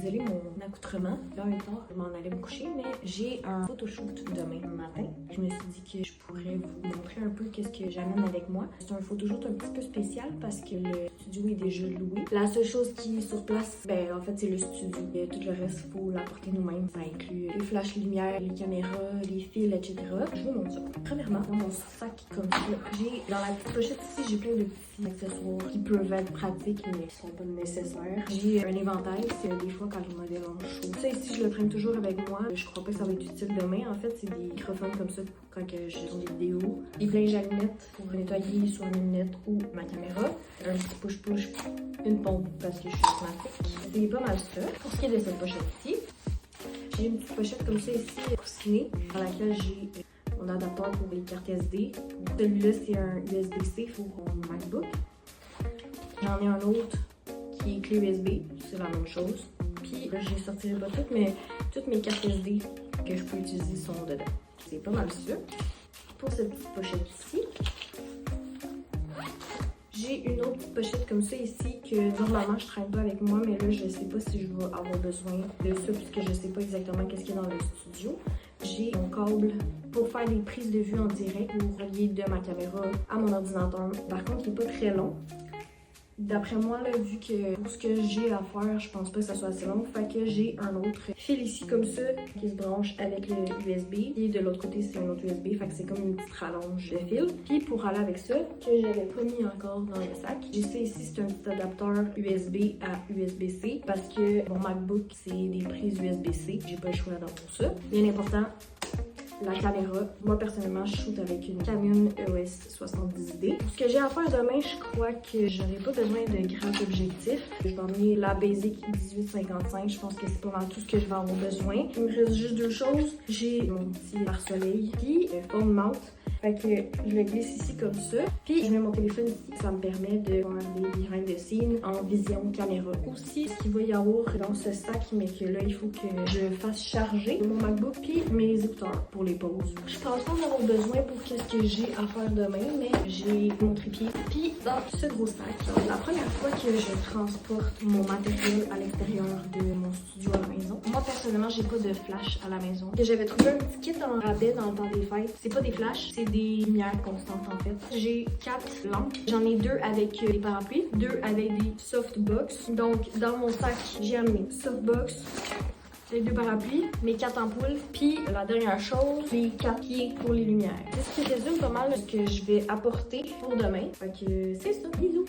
isolé mon accoutrement. Là, un temps, je m'en allais me coucher, mais j'ai un photoshoot demain matin. Je me suis dit que je pourrais vous montrer un peu qu'est-ce que j'amène avec moi. C'est un photoshoot un petit peu spécial parce que le studio est déjà loué. La seule chose qui est sur place, ben en fait, c'est le studio. Et tout le reste, il faut l'apporter nous-mêmes. Ça inclut les flashs lumière, les caméras, les fils, etc. Je vous montre ça. Premièrement, dans mon sac comme ça, j'ai dans la petite pochette ici, j'ai plein de petits accessoires qui peuvent être pratiques mais qui sont pas nécessaires. J'ai un éventail, c'est des fois quand les modèles ont chaud. Ça ici, je le traîne toujours avec moi. Je crois pas que ça va être utile demain. En fait, c'est des microphones comme ça quand je tourne des vidéos. Des linges à lunettes pour nettoyer soit mes lunettes ou ma caméra. Un petit push-push, une pompe parce que je suis asthmatique. C'est pas mal ça. Pour ce qui est de cette pochette-ci, j'ai une petite pochette comme ça ici, coussinée, dans laquelle j'ai mon adaptateur pour les cartes SD. Celui-là, c'est un USB-C pour mon MacBook. J'en ai un autre qui est clé USB, c'est la même chose. Puis là, je ne sortirai pas toutes, mais toutes mes cartes SD que je peux utiliser sont dedans. C'est pas mal ça. Pour cette petite pochette ici, j'ai une autre petite pochette comme ça ici que normalement je traîne pas avec moi, mais là je sais pas si je vais avoir besoin de ça puisque je sais pas exactement qu'est-ce qu'il y a dans le studio. J'ai mon câble pour faire des prises de vue en direct pour relier de ma caméra à mon ordinateur. Par contre, il n'est pas très long. D'après moi, là, vu que pour ce que j'ai à faire, je pense pas que ça soit assez long. Fait que j'ai un autre fil ici comme ça qui se branche avec le USB. Et de l'autre côté, c'est un autre USB. Fait que c'est comme une petite rallonge de fil. Puis pour aller avec ça, que j'avais pas mis encore dans le sac, j'ai ça ici, c'est un petit adapteur USB à USB-C. Parce que mon MacBook, c'est des prises USB-C. J'ai pas le choix dans pour ça. Bien important, la caméra. Moi, personnellement, je shoot avec une Canon EOS 70D. Pour ce que j'ai à faire demain, je crois que j'aurai pas besoin de grands objectifs. Je vais emmener la Basic 18-55. Je pense que c'est pas mal tout ce que je vais avoir besoin. Il me reste juste deux choses. J'ai mon petit pare-soleil puis phone mount. Fait que je le glisse ici comme ça. Puis je mets mon téléphone ici. Ça me permet de regarder behind the scene en vision caméra. Aussi, ce qu'il va y avoir dans ce sac, mais que là, il faut que je fasse charger mon MacBook puis mes écouteurs pour les pauses. Je pense pas en avoir besoin pour qu'est-ce que j'ai à faire demain, mais j'ai mon trépied. Puis dans ce gros sac, c'est la première fois que je transporte mon matériel à l'extérieur de mon studio à la maison. Moi, personnellement, j'ai pas de flash à la maison. J'avais trouvé un petit kit en rabais dans le temps des fêtes. C'est pas des flashs, c'est des lumières constantes en fait. J'ai 4 lampes. J'en ai 2 avec des parapluies, 2 avec des softbox. Donc dans mon sac, j'ai amené softbox, les 2 parapluies, mes 4 ampoules, puis la dernière chose, les 4 pieds pour les lumières. C'est ce qui résume pas mal ce que je vais apporter pour demain. Fait que c'est ça, bisous!